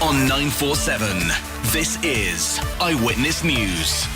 on 947. This is Eyewitness News.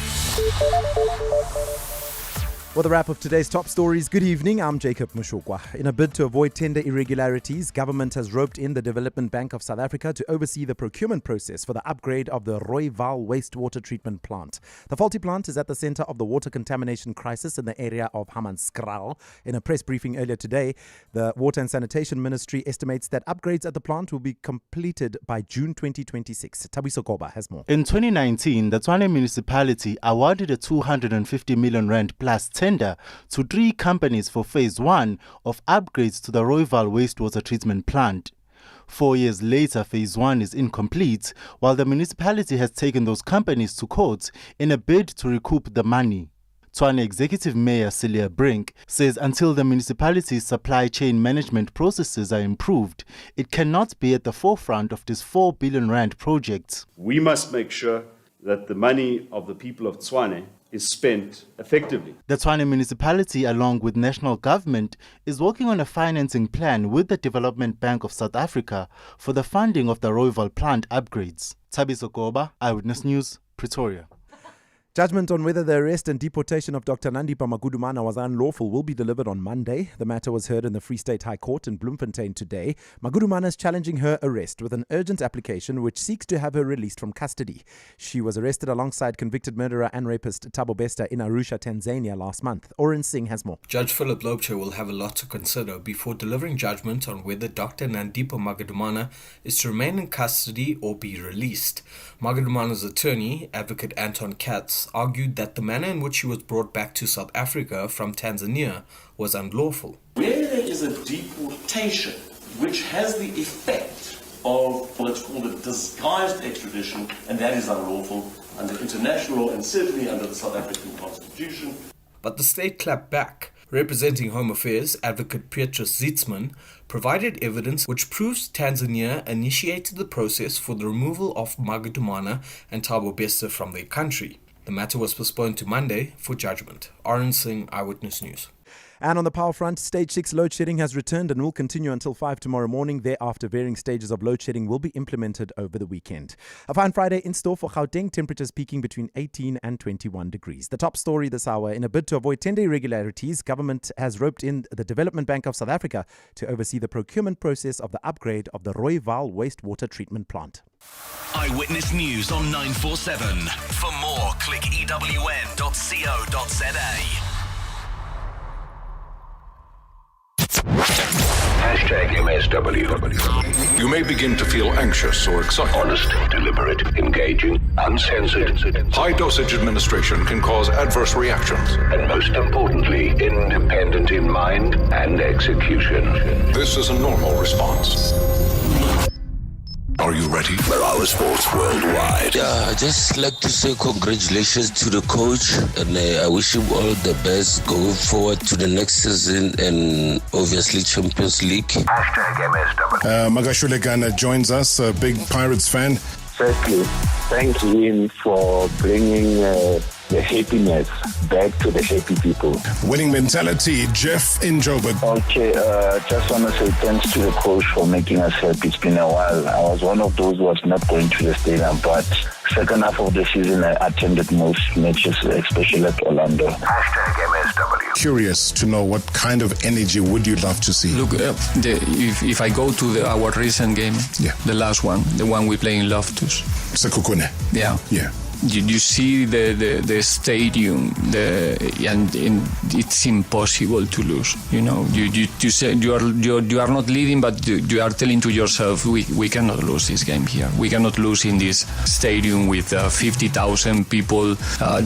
For the wrap of today's top stories, good evening, I'm Jacob Mushokwa. In a bid to avoid tender irregularities, government has roped in the Development Bank of South Africa to oversee the procurement process for the upgrade of the Royval wastewater treatment plant. The faulty plant is at the center of the water contamination crisis in the area of Hammanskraal. In a press briefing earlier today, the Water and Sanitation Ministry estimates that upgrades at the plant will be completed by June 2026. Thabiso Koba has more. In 2019, the Tshwane municipality awarded a 250 million rand plus tender to 3 companies for phase 1 of upgrades to the Royval wastewater treatment plant. 4 years later, phase 1 is incomplete, while the municipality has taken those companies to court in a bid to recoup the money. Tshwane Executive Mayor Celia Brink says until the municipality's supply chain management processes are improved, it cannot be at the forefront of this 4 billion rand project. We must make sure that the money of the people of Tshwane is spent effectively. The Tshwane municipality, along with national government, is working on a financing plan with the Development Bank of South Africa for the funding of the Royval plant upgrades. Thabiso Koba, Eyewitness News, Pretoria. Judgment on whether the arrest and deportation of Dr. Nandipa Magudumana was unlawful will be delivered on Monday. The matter was heard in the Free State High Court in Bloemfontein today. Magudumana is challenging her arrest with an urgent application which seeks to have her released from custody. She was arrested alongside convicted murderer and rapist Thabo Bester in Arusha, Tanzania last month. Oren Singh has more. Judge Philip Loubser will have a lot to consider before delivering judgment on whether Dr. Nandipa Magudumana is to remain in custody or be released. Magudumana's attorney, Advocate Anton Katz, argued that the manner in which she was brought back to South Africa from Tanzania was unlawful. Where there is a deportation which has the effect of what's called a disguised extradition, and that is unlawful under international and certainly under the South African Constitution. But the state clapped back. Representing Home Affairs, Advocate Petrus Zitzman provided evidence which proves Tanzania initiated the process for the removal of Magudumana and Thabo Bester from their country. The matter was postponed to Monday for judgment. Oren Singh, Eyewitness News. And on the power front, Stage 6 load shedding has returned and will continue until 5 tomorrow morning. Thereafter, varying stages of load shedding will be implemented over the weekend. A fine Friday in store for Gauteng, temperatures peaking between 18 and 21 degrees. The top story this hour: in a bid to avoid tender irregularities, government has roped in the Development Bank of South Africa to oversee the procurement process of the upgrade of the Royval wastewater treatment plant. Eyewitness News on 947. For more, click ewn.co.za. #MSW. You may begin to feel anxious or excited. Honest, deliberate, engaging, uncensored. High dosage administration can cause adverse reactions. And most importantly, independent in mind and execution. This is a normal response. Are you ready? Marawa Sports Worldwide. I just like to say congratulations to the coach, and I wish him all the best going forward to the next season and obviously Champions League. #MSW. Magudumana joins us, a big Pirates fan. Firstly, thank him for bringing the happiness back to the happy people. Winning mentality, Jeff in Joburg. Okay, just want to say thanks to the coach for making us happy. It's been a while. I was one of those who was not going to the stadium, but second half of the season I attended most matches, especially at Orlando. #MSW. Curious to know what kind of energy would you love to see? Look, if I go to our recent game, the last one, the one we play in Loftus. Sekhukhune. Yeah. You see the stadium, and it's impossible to lose. You know, you say you are not leading, but you are telling to yourself, we cannot lose this game here. We cannot lose in this stadium with 50,000 people.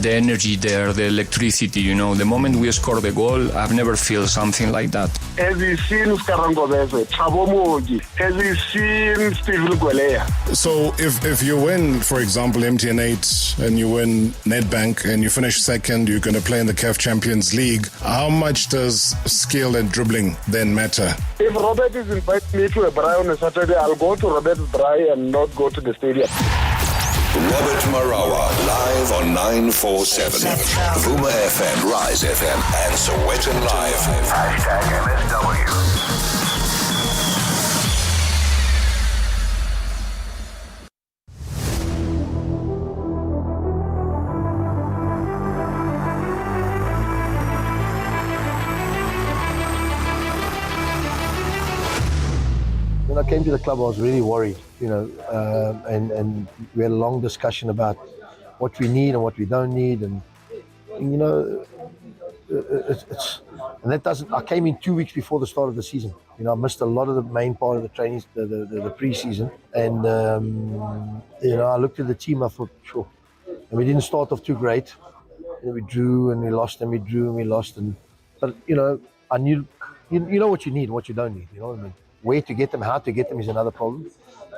The energy there, the electricity. You know, the moment we score the goal, I've never felt something like that. Have you seen Skarangobese, Thabo Mogi? Have you seen Stephen Gwelea? So if you win, for example, MTN8, and you win Nedbank and you finish second, you're going to play in the CAF Champions League, how much does skill and dribbling then matter? If Robert is inviting me to a braai on a Saturday, I'll go to Robert's braai and not go to the stadium. Robert Marawa, live on 947. Vuma FM, Rise FM, and Sowetan Live. #MSW. When I came to the club, I was really worried, and we had a long discussion about what we need and what we don't need, and I came in 2 weeks before the start of the season. I missed a lot of the main part of the trainings, the pre-season, and I looked at the team. I thought, sure, and we didn't start off too great. We drew and we lost, and we drew and we lost, but I knew, what you need, what you don't need. You know what I mean? Where to get them, how to get them is another problem.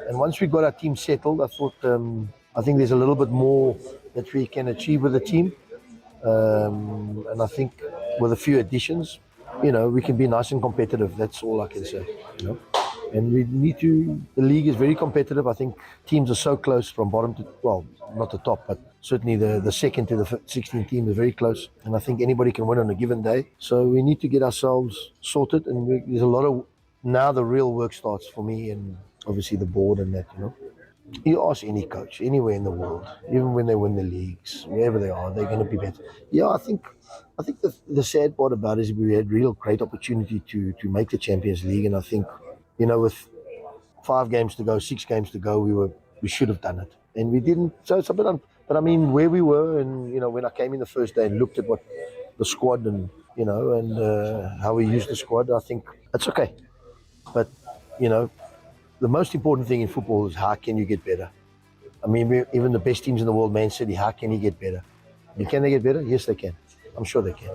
And once we got our team settled, I thought, I think there's a little bit more that we can achieve with the team. And I think with a few additions, we can be nice and competitive. That's all I can say. And we need to. The league is very competitive. I think teams are so close from bottom to, well, not the top, but certainly the second to the 16th team is very close. And I think anybody can win on a given day. So we need to get ourselves sorted. And there's a lot of, now the real work starts for me and obviously the board and that. You ask any coach anywhere in the world, even when they win the leagues, wherever they are, they're going to be better. Yeah, I think the sad part about it is we had real great opportunity to make the Champions League, and I think, with 5 games to go, 6 games to go, we should have done it, and we didn't. So it's a bit but I mean, where we were, and when I came in the first day and looked at what the squad and how we used the squad, I think it's okay. But the most important thing in football is how can you get better. I mean, even the best teams in the world, Man City, how can you get better? Can they get better? Yes, they can. I'm sure they can.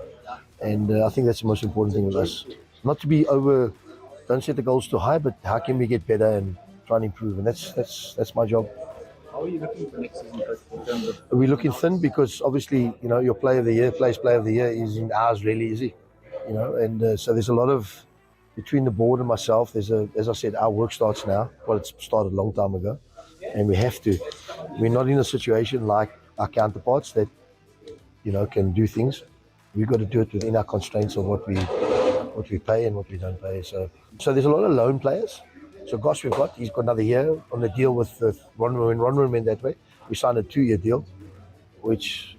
And I think that's the most important thing with us. Not to be don't set the goals too high, but how can we get better and try and improve? And that's my job. How are you looking for next season in terms of? We're looking thin because obviously, your player of the year, player of the year isn't ours really, is he? And so there's a lot of, between the board and myself, as I said, our work starts now. Well, it started a long time ago, and we have to. We're not in a situation like our counterparts that, can do things. We've got to do it within our constraints of what we pay and what we don't pay. So there's a lot of loan players. So Gosh, he's got another year on the deal with Ronwen. When Ronwen went that way, we signed a 2-year deal, which,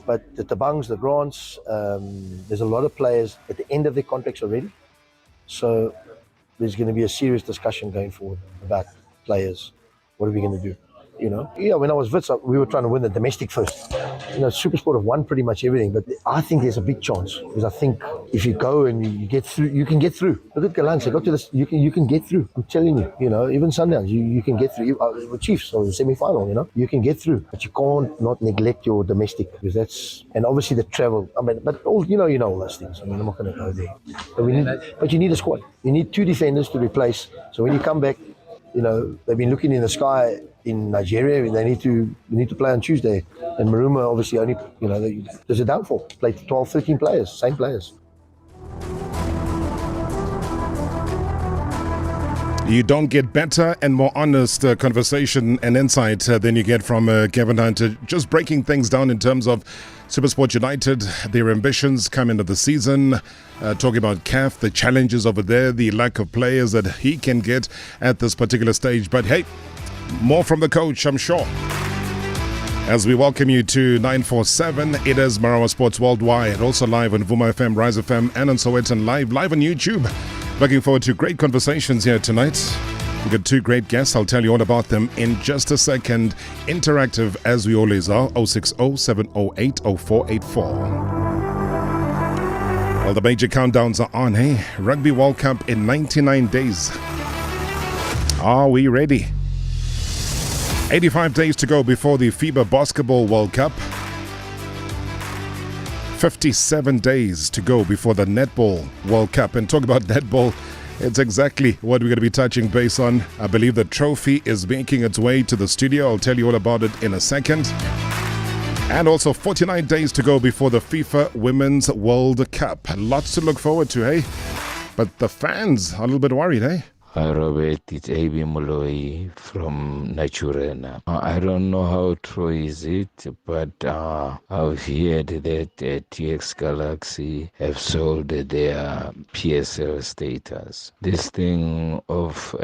but the Tabangs, the Grants, there's a lot of players at the end of their contracts already. So there's going to be a serious discussion going forward about players. What are we going to do? When I was Wits, we were trying to win the domestic first. Supersport have won pretty much everything, but I think there's a big chance because I think if you go and you get through, you can get through. Look at Galanza, got to this, you can get through. I'm telling you, even Sundowns, you can get through. With Chiefs, or the semi-final, you can get through, but you can't not neglect your domestic because and obviously the travel. I mean, but all you know all those things. I mean, I'm not going to go there. But you need a squad. You need 2 defenders to replace. So when you come back, they've been looking in the sky in Nigeria. We need to play on Tuesday. And Maruma obviously only, there's a downfall. Played 12, 13 players, same players. You don't get better and more honest conversation and insight than you get from Kevin Hunter. Just breaking things down in terms of SuperSport United, their ambitions come into the season, talking about CAF, the challenges over there, the lack of players that he can get at this particular stage. But hey, more from the coach, I'm sure. As we welcome you to 947, it is Marawa Sports Worldwide, also live on Vuma FM, Rise FM, and on Sowetan live on YouTube. Looking forward to great conversations here tonight. We've got 2 great guests. I'll tell you all about them in just a second. Interactive as we always are, 060-708-0484. Well, the major countdowns are on, hey? Rugby World Cup in 99 days. Are we ready? 85 days to go before the FIBA Basketball World Cup. 57 days to go before the Netball World Cup. And talk about netball, it's exactly what we're going to be touching base on. I believe the trophy is making its way to the studio. I'll tell you all about it in a second. And also 49 days to go before the FIFA Women's World Cup. Lots to look forward to, hey? But the fans are a little bit worried, hey? Hi Robert, it's A.B. Moloi from Naturena. I don't know how true is it, but I've heard that TX Galaxy have sold their PSL status. This thing of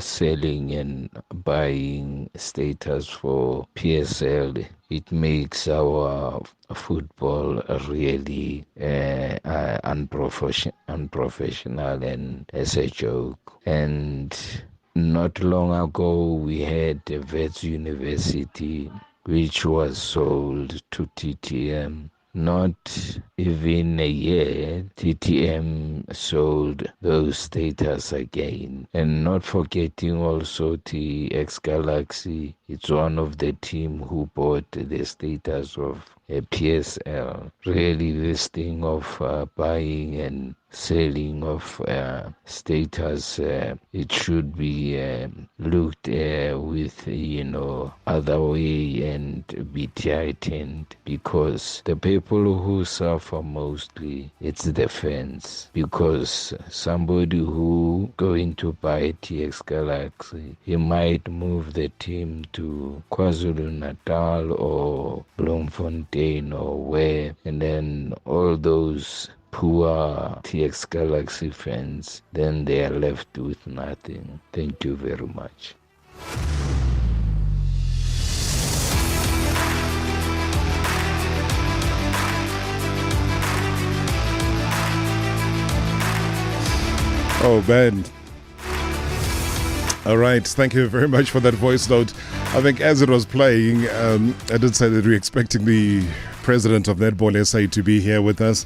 selling and buying status for PSL, it makes our football really unprofessional and as a joke. And not long ago, we had a Vets University which was sold to TTM. Not even a year, TTM sold those status again. And not forgetting also TX Galaxy, it's one of the team who bought the status of a PSL. Really, this thing of buying and selling of status, it should be looked with, other way and be tightened, because the people who suffer mostly, it's the fans. Because somebody who going to buy TX Galaxy, he might move the team to KwaZulu-Natal or Bloemfontein or where, and then all those poor TX Galaxy fans, then they are left with nothing. Thank you very much. Oh, man. All right. Thank you very much for that voice note. I think as it was playing, I did say that we're expecting the president of Netball SA to be here with us.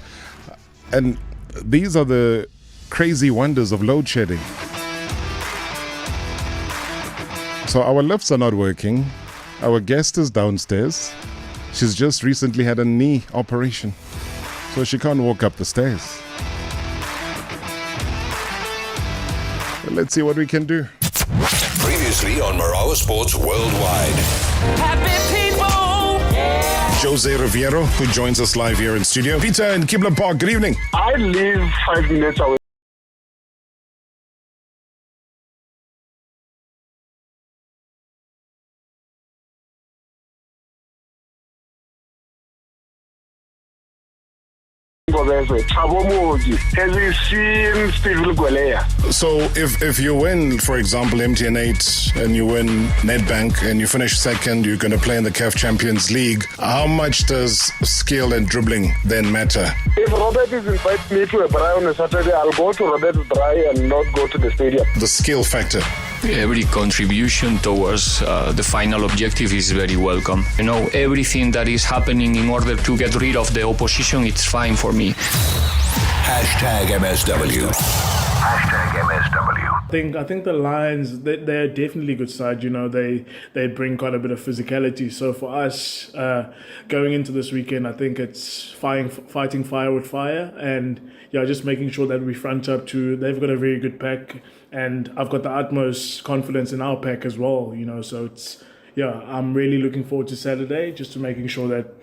And these are the crazy wonders of load shedding. So our lifts are not working. Our guest is downstairs. She's just recently had a knee operation, so she can't walk up the stairs. But let's see what we can do. Previously on Marawa Sports Worldwide. Happy people! Jose Rivero, who joins us live here in studio. Peter in Kibla Park, good evening. I live 5 minutes away. So if you win, for example, MTN8 and you win Nedbank and you finish second, you're going to play in the CAF Champions League. How much does skill and dribbling then matter? If Robert is inviting me to a braai on a Saturday, I'll go to Robert's braai and not go to the stadium. The skill factor. Every contribution towards the final objective is very welcome. Everything that is happening in order to get rid of the opposition, it's fine for me. #MSW. #MSW. I think the Lions, they're definitely a good side. They bring quite a bit of physicality. So for us, going into this weekend, I think it's fighting fire with fire, and just making sure that we front up to. They've got a very good pack, and I've got the utmost confidence in our pack as well. So it's. I'm really looking forward to Saturday, just to making sure that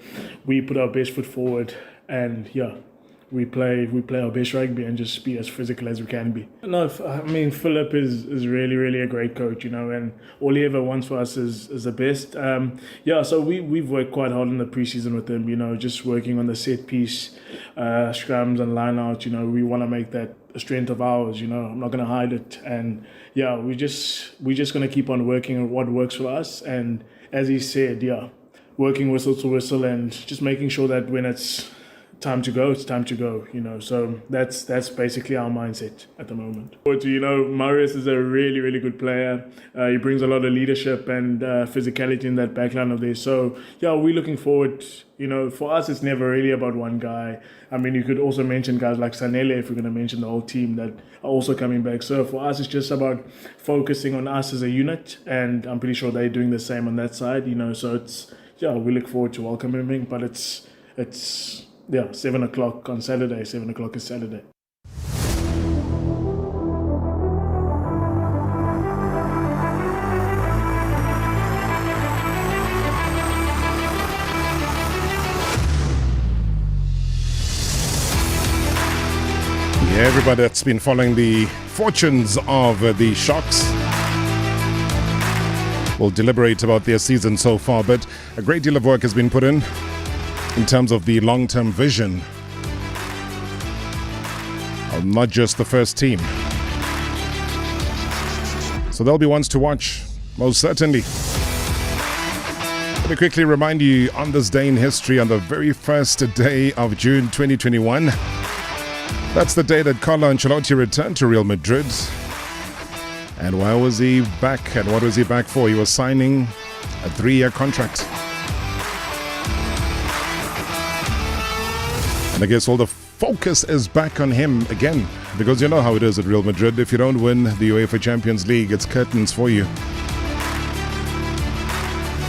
we put our best foot forward, and we play our best rugby and just be as physical as we can be. No, Philip is really, really a great coach, and all he ever wants for us is the best. So we've worked quite hard in the preseason with him, just working on the set piece, scrums and line out. We want to make that a strength of ours. I'm not going to hide it, and we're just going to keep on working on what works for us. And as he said, working whistle to whistle, and just making sure that when it's time to go, it's time to go, so that's basically our mindset at the moment. Marius is a really, really good player. He brings a lot of leadership and physicality in that backline of theirs. So we're looking forward. For us, it's never really about one guy. You could also mention guys like Sanele if we're going to mention the whole team that are also coming back. So for us, it's just about focusing on us as a unit, and I'm pretty sure they're doing the same on that side. So it's we look forward to welcoming him, but it's 7 o'clock on Saturday. 7 o'clock is Saturday. Everybody that's been following the fortunes of the Sharks will deliberate about their season so far, but a great deal of work has been put in terms of the long-term vision of not just the first team. So there'll be ones to watch, most certainly. Let me quickly remind you, on this day in history, on the very first day of June 2021, that's the day that Carlo Ancelotti returned to Real Madrid. And why was he back? And what was he back for? He was signing a 3-year contract. And I guess all the focus is back on him again, because you know how it is at Real Madrid. If you don't win the UEFA Champions League, it's curtains for you.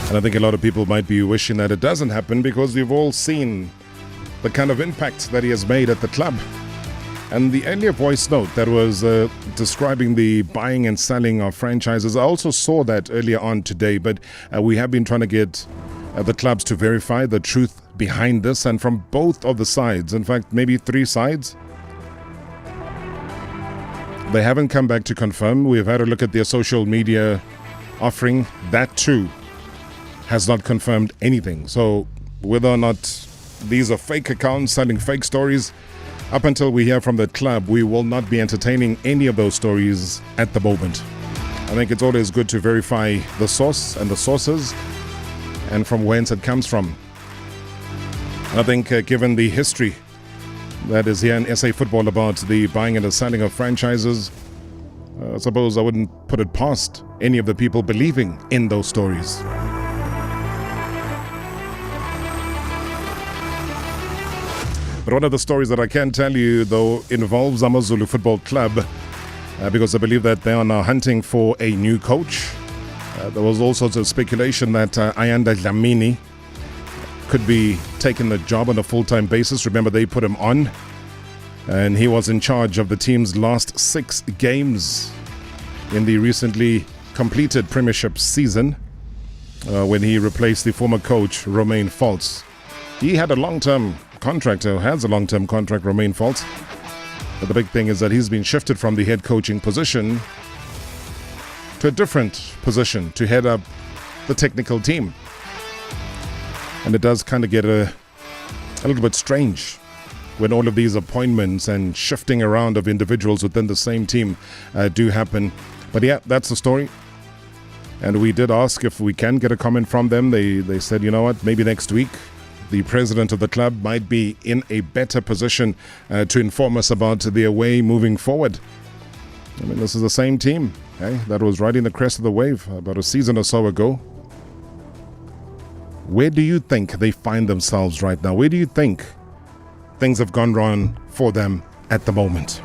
And I think a lot of people might be wishing that it doesn't happen, because we've all seen the kind of impact that he has made at the club. And the earlier voice note that was describing the buying and selling of franchises, I also saw that earlier on today, but we have been trying to get the clubs to verify the truth behind this, and from both of the sides, in fact maybe 3 sides, they haven't come back to confirm. We've had a look at their social media offering. That too has not confirmed anything. So whether or not these are fake accounts selling fake stories, up until we hear from the club, we will not be entertaining any of those stories at the moment. I think it's always good to verify the source and the sources and from whence it comes from. I think given the history that is here in SA football about the buying and the selling of franchises, I suppose I wouldn't put it past any of the people believing in those stories. But one of the stories that I can tell you, though, involves Amazulu Football Club, because I believe that they are now hunting for a new coach. There was all sorts of speculation that Ayanda Dlamini could be taking the job on a full-time basis. Remember, they put him on, and he was in charge of the team's last 6 games in the recently completed Premiership season, when he replaced the former coach, Romain Foltz. He had a long-term contract, or has a long-term contract, Romain Foltz. But the big thing is that he's been shifted from the head coaching position to a different position to head up the technical team. And it does kind of get a little bit strange when all of these appointments and shifting around of individuals within the same team do happen. But yeah, that's the story. And we did ask if we can get a comment from them. They said, you know what, maybe next week the president of the club might be in a better position to inform us about their way moving forward. I mean, this is the same team that was riding the crest of the wave about a season or so ago. Where do you think they find themselves right now? Where do you think things have gone wrong for them at the moment?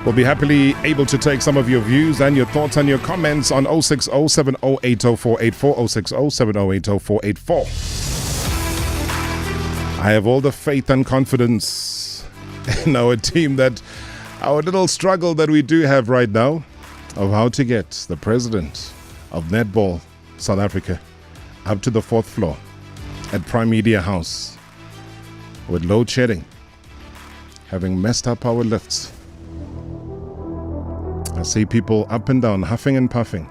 We'll be happily able to take some of your views and your thoughts and your comments on 060-7080-484, 060-7080-484. I have all the faith and confidence in our team that our little struggle that we do have right now of how to get the president of Netball South Africa up to the 4th floor at Prime Media House with load shedding having messed up our lifts. I see people up and down, huffing and puffing.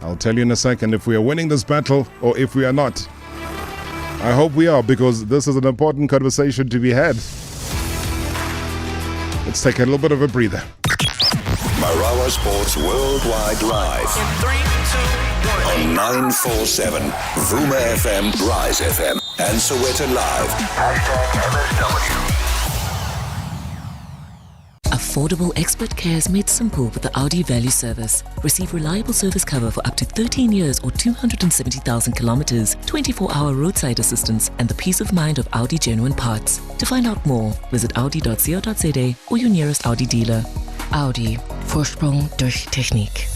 I'll tell you in a second if we are winning this battle or if we are not. I hope we are, because this is an important conversation to be had. Let's take a little bit of a breather. Marawa Sports Worldwide Live. In 3, 2, 1. On 947, Vuma FM, Rise FM, and Soweto Live. #MSW. Affordable expert care is made simple with the Audi Value Service. Receive reliable service cover for up to 13 years or 270,000 kilometers, 24-hour roadside assistance, and the peace of mind of Audi genuine parts. To find out more, visit audi.co.za or your nearest Audi dealer. Audi. Vorsprung durch Technik.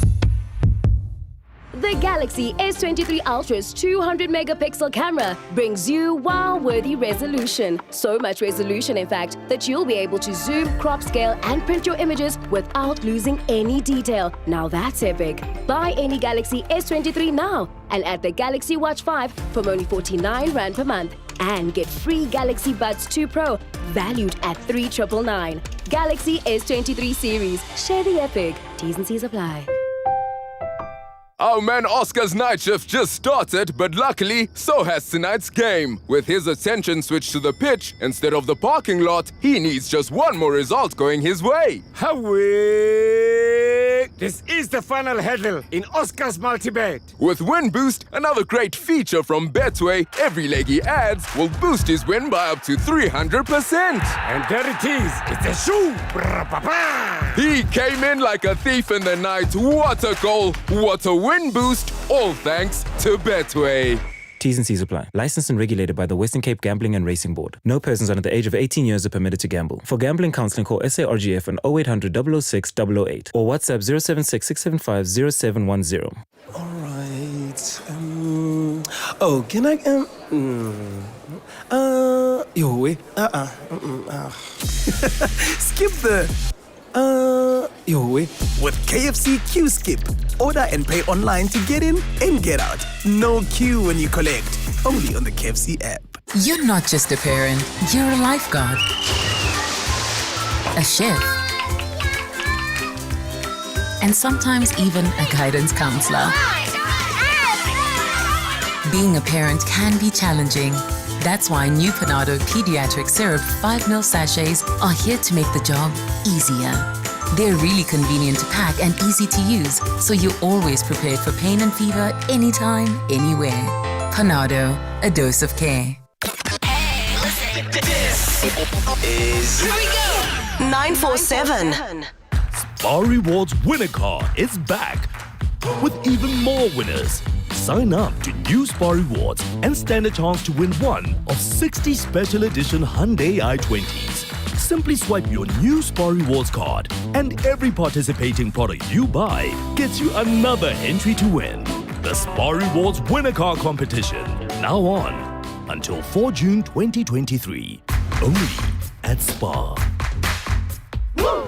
The Galaxy S23 Ultra's 200 megapixel camera brings you wow-worthy resolution. So much resolution, in fact, that you'll be able to zoom, crop, scale, and print your images without losing any detail. Now that's epic. Buy any Galaxy S23 now and add the Galaxy Watch 5 from only 49 Rand per month. And get free Galaxy Buds 2 Pro, valued at 3,999. Galaxy S23 series. Share the epic. T's and C's apply. Our man Oscar's night shift just started, but luckily, so has tonight's game. With his attention switched to the pitch instead of the parking lot, he needs just one more result going his way. Hawe this is the final hurdle in Oscar's multi-bet. With Win Boost, another great feature from Betway, every leg he adds will boost his win by up to 300%. And there it is. It's a shoe. He came in like a thief in the night. What a goal. What a win boost. All thanks to Betway. T's and C's apply. Licensed and regulated by the Western Cape Gambling and Racing Board. No persons under the age of 18 years are permitted to gamble. For gambling counseling, call SARGF on 0800 006 008 or WhatsApp 076 675 0710. All right. Can I skip the with KFC Q Skip. Order and pay online to get in and get out. No queue when you collect. Only on the KFC app. You're not just a parent, you're a lifeguard, a chef, and sometimes even a guidance counselor. Being a parent can be challenging. That's why new Panado Pediatric Syrup 5ml sachets are here to make the job easier. They're really convenient to pack and easy to use, so you're always prepared for pain and fever anytime, anywhere. Panado, a dose of care. Hey, listen, this is... Here we go! 947. Spar Rewards Winner Car is back with even more winners. Sign up to new Spar Rewards and stand a chance to win one of 60 special edition Hyundai i20s. Simply swipe your new Spar Rewards card and every participating product you buy gets you another entry to win. The Spar Rewards Winner Car competition, now on until 4 June 2023. Only at Spar. Woo!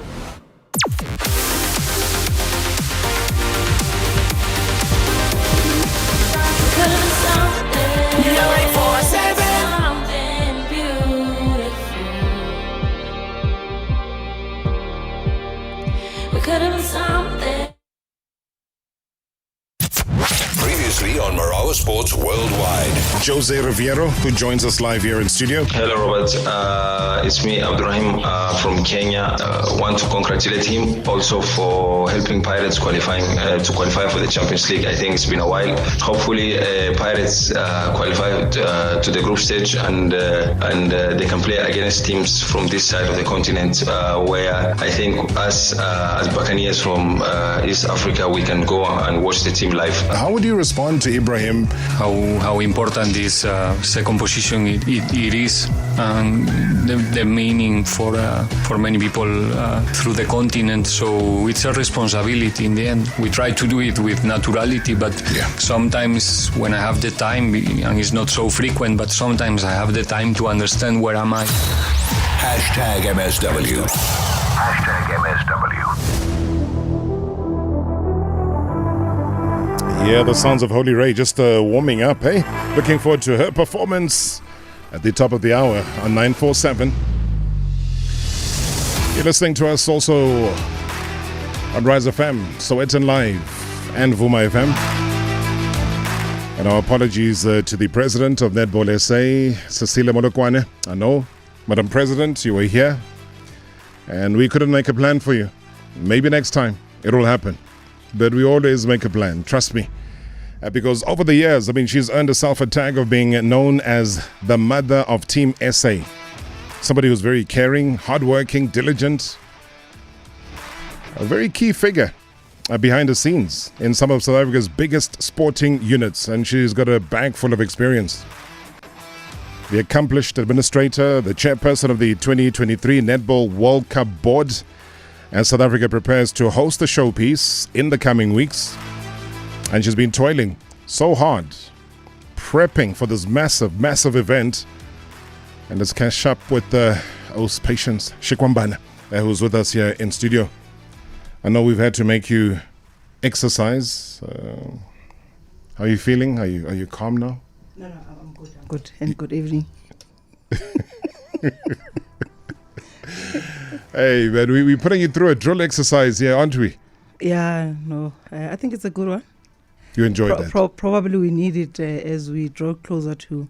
Previously on Marawa Sports Worldwide. Jose Rivero, who joins us live here in studio. Hello, Robert. It's me, Abdurrahim, from Kenya. Want to congratulate him also for helping Pirates qualify for the Champions League. I think it's been a while. Hopefully, Pirates qualify to the group stage and they can play against teams from this side of the continent, where I think us as Buccaneers from East Africa, we can go and watch the team live. How would you respond to Ibrahim? How important this second position it is, and the meaning for many people through the continent. So it's a responsibility in the end. We try to do it with naturality, but sometimes when I have the time, and it's not so frequent, but sometimes I have the time to understand where am I. Hashtag MSW. Hashtag MSW. Yeah, the sounds of Holy Ray just warming up, hey? Looking forward to her performance at the top of the hour on 947. You're listening to us also on Rise FM, Sowetan Live, and Vuma FM. And our apologies to the President of Netball SA, Cecilia Molokwane. I know, Madam President, you were here, and we couldn't make a plan for you. Maybe next time it will happen. But we always make a plan, trust me. Because over the years, she's earned herself a tag of being known as the mother of Team SA. Somebody who's very caring, hardworking, diligent. A very key figure behind the scenes in some of South Africa's biggest sporting units. And she's got a bag full of experience. The accomplished administrator, the chairperson of the 2023 Netball World Cup board, as South Africa prepares to host the showpiece in the coming weeks. And she's been toiling so hard, prepping for this massive, massive event. And let's catch up with Patience Shikwambana, who's with us here in studio. I know we've had to make you exercise. How are you feeling? Are you calm now? No, I'm good. I'm good. And good evening. Hey, man, we're putting you through a drill exercise here, aren't we? Yeah, no, I think it's a good one. You enjoyed that? Probably we need it as we draw closer to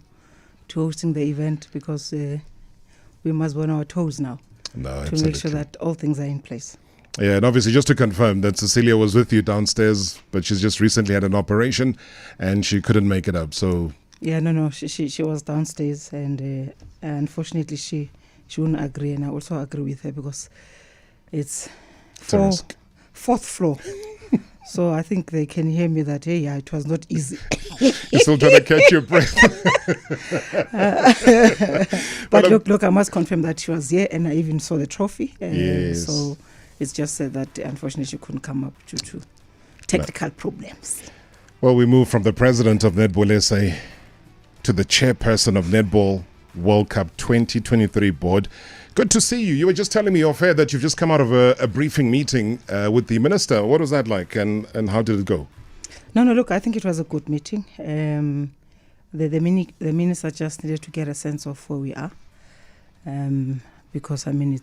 hosting the event, because we must be on our toes now to make sure that all things are in place. Yeah, and obviously just to confirm that Cecilia was with you downstairs, but she's just recently had an operation and she couldn't make it up. So yeah, no, she was downstairs, and unfortunately she wouldn't agree, and I also agree with her because it's fourth floor. So I think they can hear me that, hey, yeah, it was not easy. You're still trying to catch your breath. But look, I must confirm that she was here, and I even saw the trophy. Yes. So it's just said that unfortunately she couldn't come up due to technical problems. Well, we move from the president of Netball SA to the chairperson of Netball World Cup 2023 board. Good to see you. You were just telling me off air that you've just come out of a briefing meeting with the minister. What was that like, and how did it go? No, look, I think it was a good meeting. The minister just needed to get a sense of where we are, because, I mean,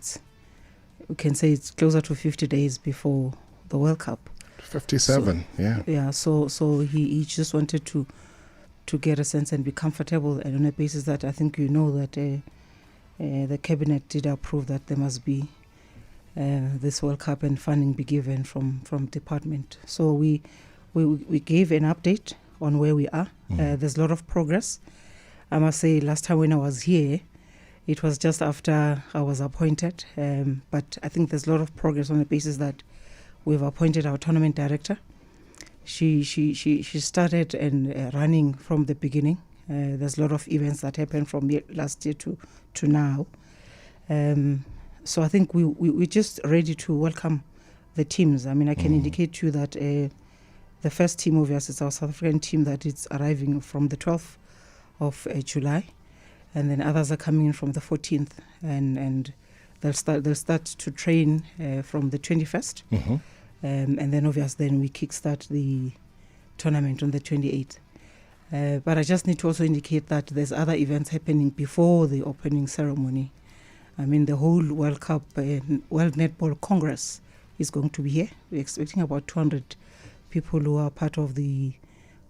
we can say it's closer to 50 days before the World Cup. 57, yeah. Yeah, so he just wanted to get a sense and be comfortable, and on a basis that I think you know that the cabinet did approve that there must be this World Cup and funding be given from department. So we gave an update on where we are. There's a lot of progress. I must say, last time when I was here, it was just after I was appointed. But I think there's a lot of progress on the basis that we've appointed our tournament director. She started and running from the beginning. There's a lot of events that happened from last year to now. So I think we're just ready to welcome the teams. I mean, I can indicate to you that the first team, obviously, is our South African team that is arriving from the 12th of July, and then others are coming in from the 14th, and they'll start to train from the 21st, and then obviously then we kickstart the tournament on the 28th. But I just need to also indicate that there's other events happening before the opening ceremony. I mean, the whole World Cup, World Netball Congress is going to be here. We're expecting about 200 people who are part of the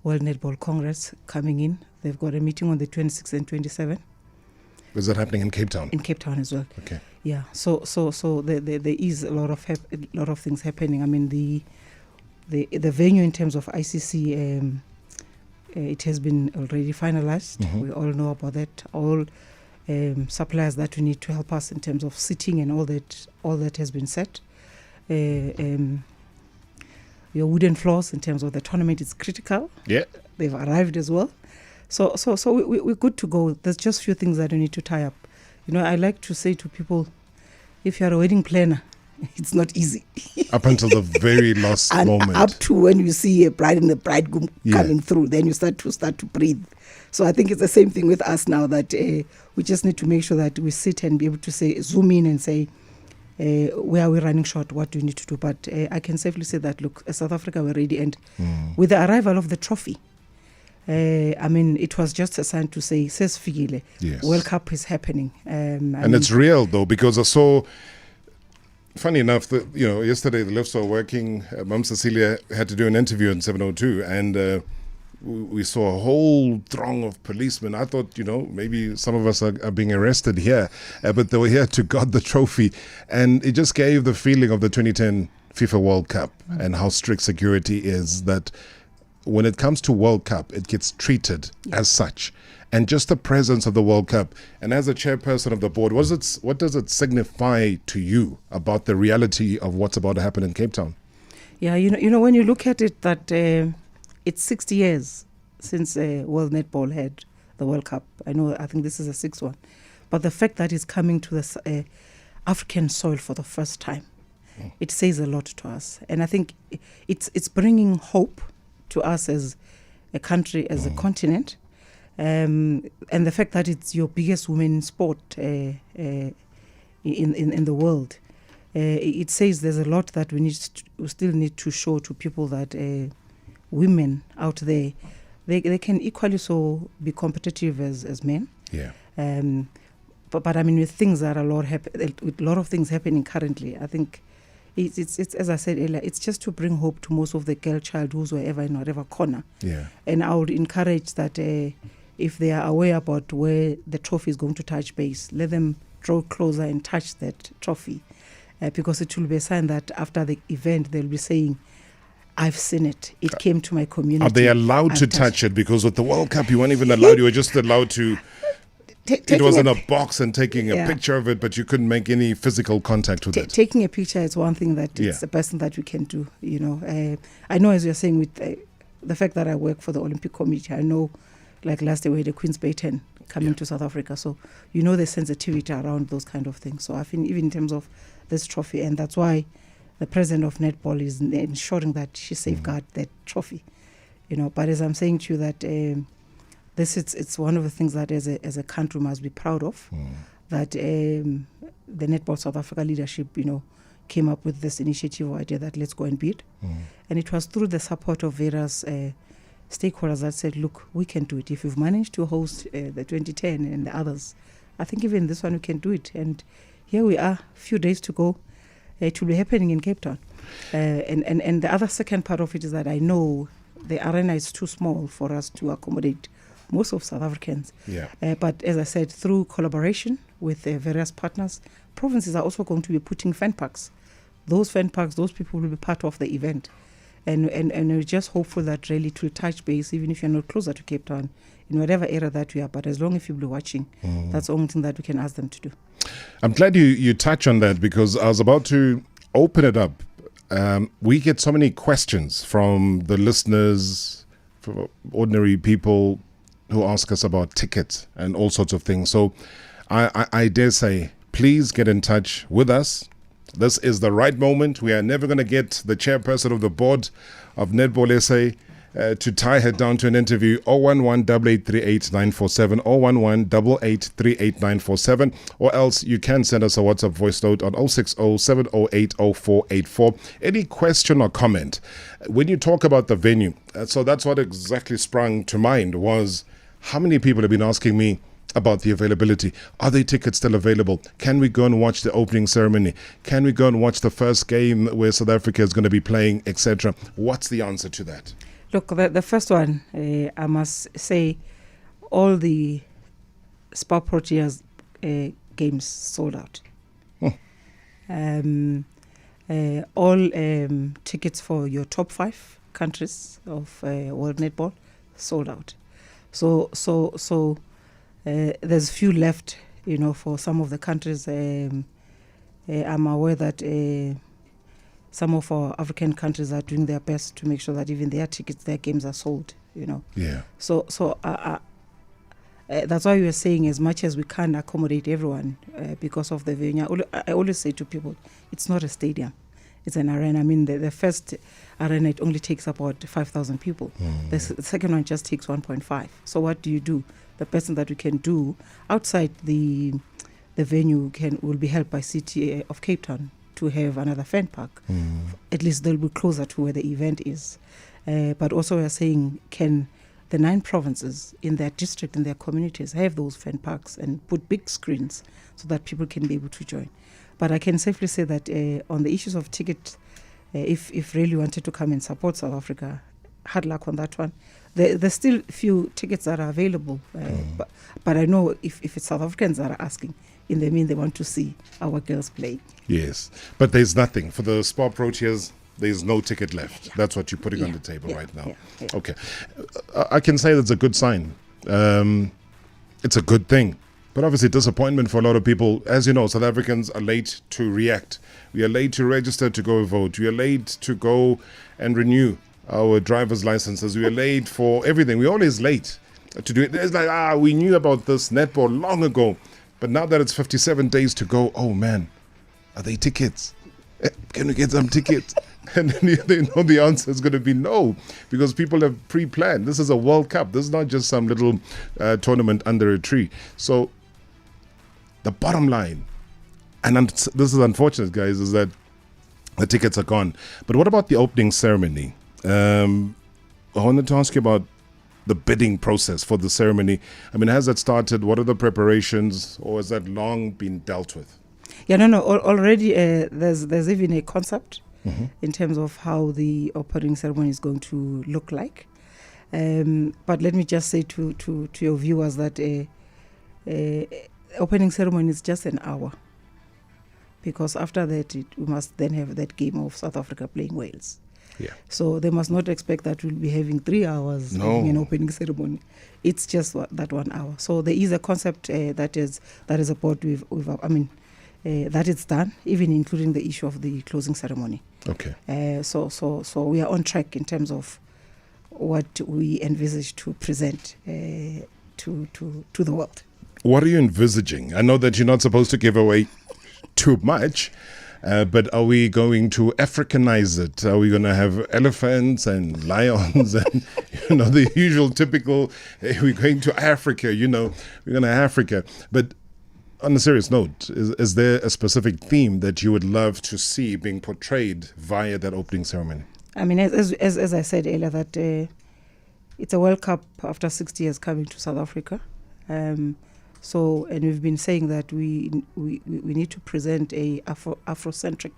World Netball Congress coming in. They've got a meeting on the 26th and 27th. Is that happening in Cape Town? In Cape Town as well. Okay. Yeah. So there is a lot of things happening. I mean, the venue in terms of ICC. It has been already finalized. We all know about that. All suppliers that we need to help us in terms of seating and all that has been set. Your wooden floors in terms of the tournament is critical. Yeah, they've arrived as well. So we're good to go. There's just a few things that we need to tie up. You know, I like to say to people, if you're a wedding planner, it's not easy. Up until the very last moment. Up to when you see a bride and the bridegroom coming through, then you start to breathe. So I think it's the same thing with us now, that we just need to make sure that we sit and be able to say, zoom in and say, where are we running short? What do we need to do? But I can safely say that, look, South Africa, we're ready. And with the arrival of the trophy, I mean, it was just a sign to say, says Figile, World Cup is happening. And it's real, though, because I saw... Funny enough, that yesterday the lifts were working. Mum Cecilia had to do an interview in 702, and we saw a whole throng of policemen. I thought, maybe some of us are being arrested here, but they were here to guard the trophy, and it just gave the feeling of the 2010 FIFA World Cup and how strict security is. That when it comes to World Cup, it gets treated as such. And just the presence of the World Cup, and as a chairperson of the board, what does it signify to you about the reality of what's about to happen in Cape Town? Yeah, you know, when you look at it, that it's 60 years since World Netball had the World Cup. I think this is the sixth one, but the fact that it's coming to the African soil for the first time, it says a lot to us, and I think it's bringing hope to us as a country, as a continent. And the fact that it's your biggest women's sport in the world, it says there's a lot that we still need to show to people, that women out there, they can equally so be competitive as men. Yeah. But I mean, with things that with a lot of things happening currently, I think it's as I said earlier, it's just to bring hope to most of the girl child who's wherever in whatever corner. Yeah. And I would encourage that. If they are aware about where the trophy is going to touch base, let them draw closer and touch that trophy because it will be a sign that after the event they'll be saying, I've seen it. It came to my community. Are they allowed to touch it? Because with the World Cup, you weren't even allowed. You were just allowed to. It was in a box and taking a picture of it, but you couldn't make any physical contact with it. Taking a picture is one thing that it's the best thing that you can do. You know, I know, as you're saying, with the fact that I work for the Olympic Committee, I know, like last year we had the Queen's Bay 10 coming to South Africa, so you know the sensitivity around those kind of things. So I think even in terms of this trophy, and that's why the president of Netball is ensuring that she safeguard that trophy, you know. But as I'm saying to you that it's one of the things that as a country must be proud of, that the Netball South Africa leadership, you know, came up with this initiative or idea that let's go and bid, and it was through the support of various stakeholders that said, look, we can do it. If you've managed to host the 2010 and the others, I think even this one we can do it. And here we are, a few days to go. It will be happening in Cape Town. And the other second part of it is that I know the arena is too small for us to accommodate most of South Africans. But as I said, through collaboration with various partners, provinces are also going to be putting fan parks. Those fan parks, those people will be part of the event. And we're just hopeful that really it will touch base, even if you're not closer to Cape Town, in whatever area that we are. But as long as people are watching, that's the only thing that we can ask them to do. I'm glad you touch on that, because I was about to open it up. We get so many questions from the listeners, from ordinary people who ask us about tickets and all sorts of things. So I dare say, please get in touch with us. This is the right moment. We are never going to get the chairperson of the board of Netball SA to tie her down to an interview. 011-8838-947, 011-8838-947, or else you can send us a WhatsApp voice note on 060-708-0484. Any question or comment when you talk about the venue? So that's what exactly sprung to mind, was how many people have been asking me about the availability. Are the tickets still available? Can we go and watch the opening ceremony? Can we go and watch the first game where South Africa is going to be playing, etc.? What's the answer to that? Look, the first one, I must say, all the Spar Proteas games sold out. All tickets for your top 5 countries of World Netball sold out. So there's few left, you know, for some of the countries. I'm aware that some of our African countries are doing their best to make sure that even their tickets, their games are sold, you know. So that's why we are saying, as much as we can accommodate everyone because of the venue, I always say to people, it's not a stadium. It's an arena. I mean, the first arena, it only takes about 5,000 people. The second one just takes 1.5. So what do you do? The best thing that we can do outside the venue will be helped by City of Cape Town to have another fan park. At least they'll be closer to where the event is. But also we're saying, can the 9 provinces in their district, in their communities, have those fan parks and put big screens so that people can be able to join? But I can safely say that on the issues of ticket, if really wanted to come and support South Africa, hard luck on that one. There's still a few tickets that are available, but I know if it's South Africans that are asking, in the mean they want to see our girls play. Yes, but there's nothing. For the Spar Proteas, there's no ticket left. That's what you're putting on the table right now. Okay. I can say that's a good sign. It's a good thing. But obviously disappointment for a lot of people. As you know, South Africans are late to react. We are late to register to go vote. We are late to go and renew our driver's licenses. We are late for everything. We're always late to do it. It's like, we knew about this netball long ago. But now that it's 57 days to go, oh man, are they tickets? Can we get some tickets? And then they know the answer is going to be no, because people have pre-planned. This is a World Cup. This is not just some little tournament under a tree. So the bottom line, and this is unfortunate, guys, is that the tickets are gone. But what about the opening ceremony? I wanted to ask you about the bidding process for the ceremony. I mean, has that started? What are the preparations, or has that long been dealt with? Yeah, no. Already there's even a concept in terms of how the opening ceremony is going to look like. But let me just say to your viewers that opening ceremony is just an hour, because after that we must then have that game of South Africa playing Wales. Yeah. So they must not expect that we'll be having 3 hours having an opening ceremony. It's just that 1 hour. So there is a concept that is about that it's done, even including the issue of the closing ceremony. Okay. So we are on track in terms of what we envisage to present to the world. What are you envisaging? I know that you're not supposed to give away too much, but are we going to Africanize it? Are we going to have elephants and lions and the usual typical? We're going to Africa. We're going to Africa. But on a serious note, is there a specific theme that you would love to see being portrayed via that opening ceremony? I mean, as I said earlier, that it's a World Cup after 60 years coming to South Africa. And we've been saying that we need to present a Afrocentric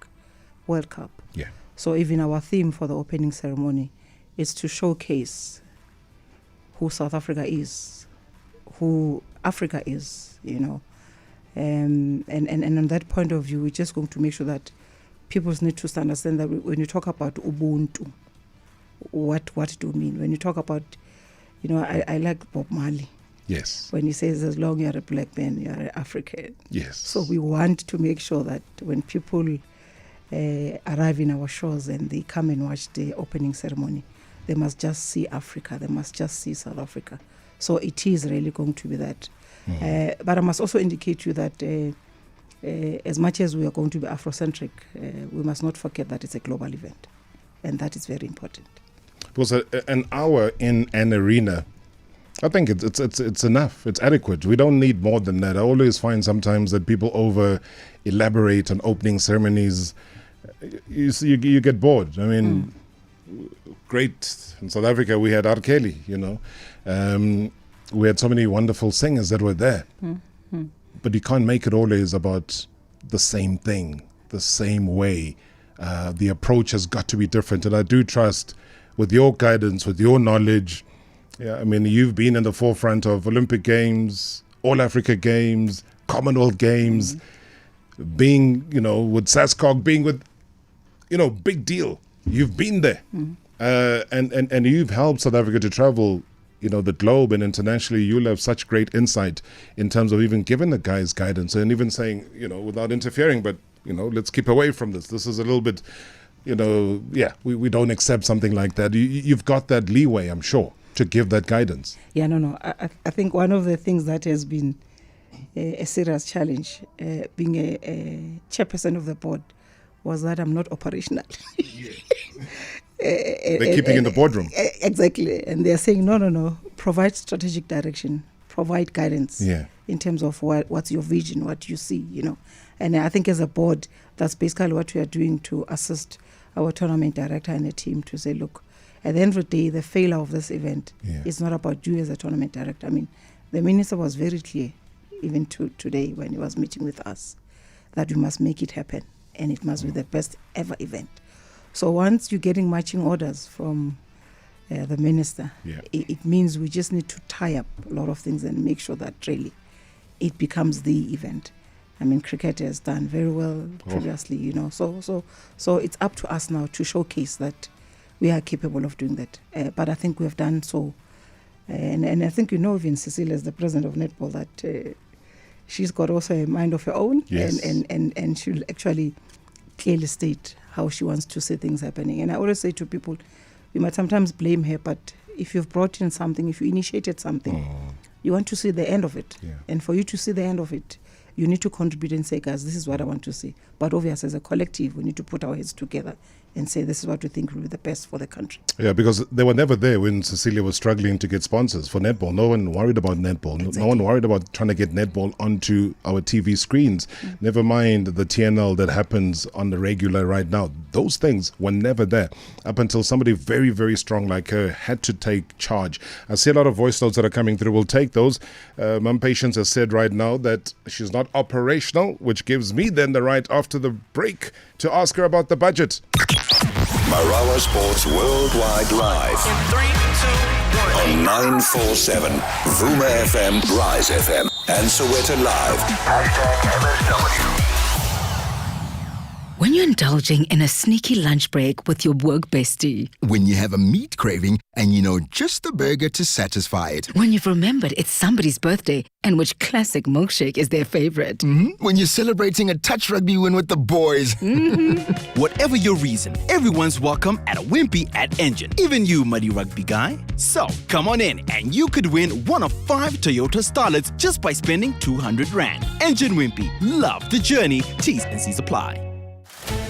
World Cup. Yeah. So even our theme for the opening ceremony is to showcase who South Africa is, who Africa is, And on that point of view, we're just going to make sure that people need to understand that when you talk about Ubuntu, what do you mean? When you talk about, I like Bob Marley. Yes. When he says, as long as you're a black man, you're an African. Yes. So we want to make sure that when people arrive in our shores and they come and watch the opening ceremony, they must just see Africa. They must just see South Africa. So it is really going to be that. But I must also indicate to you that as much as we are going to be Afrocentric, we must not forget that it's a global event. And that is very important. Because an hour in an arena, I think it's enough. It's adequate. We don't need more than that. I always find sometimes that people over elaborate on opening ceremonies. You get bored. I mean, great. In South Africa, we had R. Kelly, we had so many wonderful singers that were there. But you can't make it always about the same thing, the same way. The approach has got to be different. And I do trust with your guidance, with your knowledge, you've been in the forefront of Olympic Games, All Africa Games, Commonwealth Games, being, with SASCOG, being with, big deal. You've been there. And you've helped South Africa to travel, the globe, and internationally. You'll have such great insight in terms of even giving the guys guidance and even saying, without interfering, but, let's keep away from this. This is a little bit, we don't accept something like that. You've got that leeway, I'm sure, to give that guidance. Yeah, no. I think one of the things that has been a serious challenge, being a chairperson of the board, was that I'm not operational. They're keeping in the boardroom. Exactly. And they're saying, no, provide strategic direction, provide guidance in terms of what's your vision, what you see, And I think as a board, that's basically what we are doing to assist our tournament director and a team to say, look, at the end of the day, the failure of this event is not about you as a tournament director. I mean, the minister was very clear, even today when he was meeting with us, that we must make it happen and it must be the best ever event. So once you're getting marching orders from the minister, it means we just need to tie up a lot of things and make sure that really it becomes the event. I mean, cricket has done very well previously, So it's up to us now to showcase that we are capable of doing that. But I think we have done so. And I think even Cecilia as the president of Netball, that she's got also a mind of her own. Yes. And she'll actually clearly state how she wants to see things happening. And I always say to people, you might sometimes blame her, but if you've brought in something, if you initiated something, you want to see the end of it. And for you to see the end of it, you need to contribute and say, guys, this is what I want to see. But obviously, as a collective, we need to put our heads together and say, this is what we think will be the best for the country. Yeah, because they were never there when Cecilia was struggling to get sponsors for netball. No one worried about netball. Exactly. No one worried about trying to get netball onto our TV screens. Never mind the TNL that happens on the regular right now. Those things were never there up until somebody very, very strong like her had to take charge. I see a lot of voice notes that are coming through. We'll take those. Mum Patience has said right now that she's not operational, which gives me then the right after the break to ask her about the budget. Marawa Sports Worldwide Live. In 3, 2, 1. On 947, Vuma FM, Rise FM, and Soweto Live. #MSW. When you're indulging in a sneaky lunch break with your work bestie. When you have a meat craving and you know just the burger to satisfy it. When you've remembered it's somebody's birthday and which classic milkshake is their favorite. When you're celebrating a touch rugby win with the boys. Whatever your reason, everyone's welcome at a Wimpy at Engine. Even you, muddy rugby guy. So, come on in and you could win one of 5 Toyota Starlets just by spending 200 Rand. Engine Wimpy. Love the journey. T's and C's apply.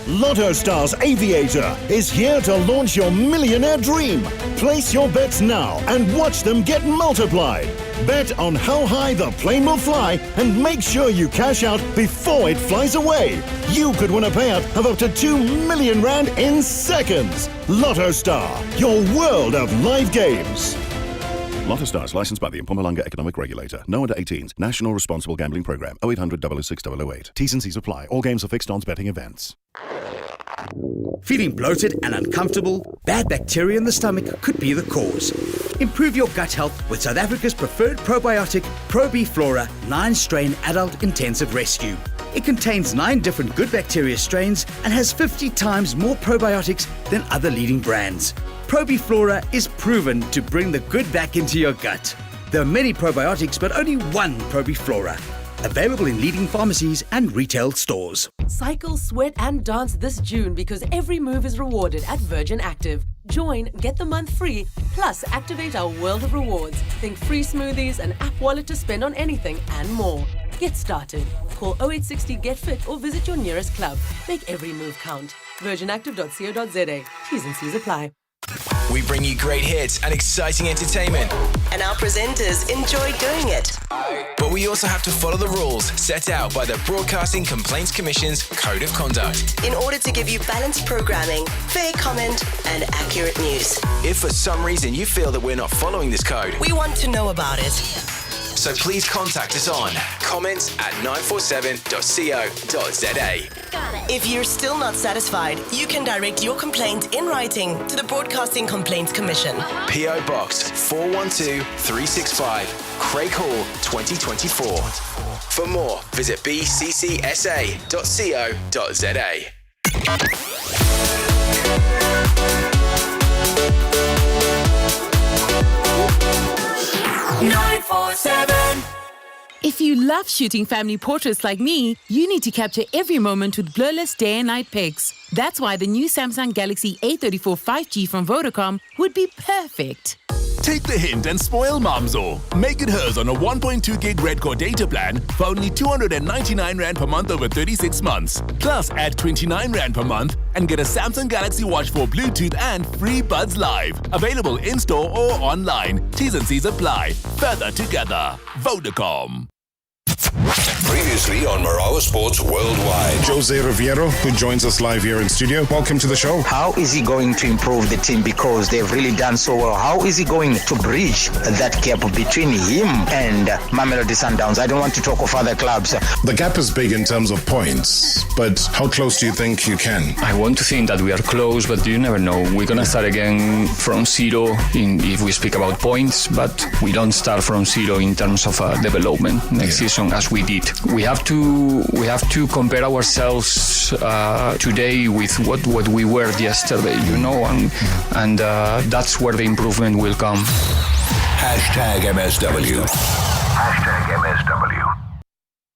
Lotto Stars Aviator is here to launch your millionaire dream. Place your bets now and watch them get multiplied. Bet on how high the plane will fly and make sure you cash out before it flies away. You could win a payout of up to 2 million Rand in seconds. Lotto Star, your world of live games. Lotto Stars, licensed by the Mpumalanga Economic Regulator. No under 18s. National Responsible Gambling Program. 0800 006 008. T's and C's apply. All games are fixed odds betting events. Feeling bloated and uncomfortable? Bad bacteria in the stomach could be the cause. Improve your gut health with South Africa's preferred probiotic, ProBiflora 9-strain adult intensive rescue. It contains 9 different good bacteria strains and has 50 times more probiotics than other leading brands. ProBiflora is proven to bring the good back into your gut. There are many probiotics, but only one ProBiflora. Available in leading pharmacies and retail stores. Cycle, sweat and dance this June because every move is rewarded at Virgin Active. Join, get the month free, plus activate our world of rewards. Think free smoothies, an app wallet to spend on anything and more. Get started. Call 0860 Get Fit or visit your nearest club. Make every move count. virginactive.co.za. T's and C's apply. We bring you great hits and exciting entertainment. And our presenters enjoy doing it. But we also have to follow the rules set out by the Broadcasting Complaints Commission's Code of Conduct. In order to give you balanced programming, fair comment, and accurate news. If for some reason you feel that we're not following this code, we want to know about it. So please contact us on comments@947.co.za. If you're still not satisfied, you can direct your complaint in writing to the Broadcasting Complaints Commission. PO Box 412365, Craig Hall, 2024. For more, visit bccsa.co.za. 947. If you love shooting family portraits like me, you need to capture every moment with blurless day and night pics. That's why the new Samsung Galaxy A34 5G from Vodacom would be perfect. Take the hint and spoil Mamzo. Make it hers on a 1.2 gig Red Core data plan for only 299 Rand per month over 36 months. Plus, add 29 Rand per month and get a Samsung Galaxy Watch for Bluetooth and free Buds Live. Available in-store or online. T's and C's apply. Further together. Vodacom. Previously on Marawa Sports Worldwide. Jose Rivero, who joins us live here in studio. Welcome to the show. How is he going to improve the team because they've really done so well? How is he going to bridge that gap between him and Mamelodi Sundowns? I don't want to talk of other clubs. The gap is big in terms of points, but how close do you think you can? I want to think that we are close, but you never know. We're going to start again from zero if we speak about points, but we don't start from zero in terms of development next season as we did. We have to compare ourselves today with what we were yesterday, and that's where the improvement will come. #MSW. #MSW.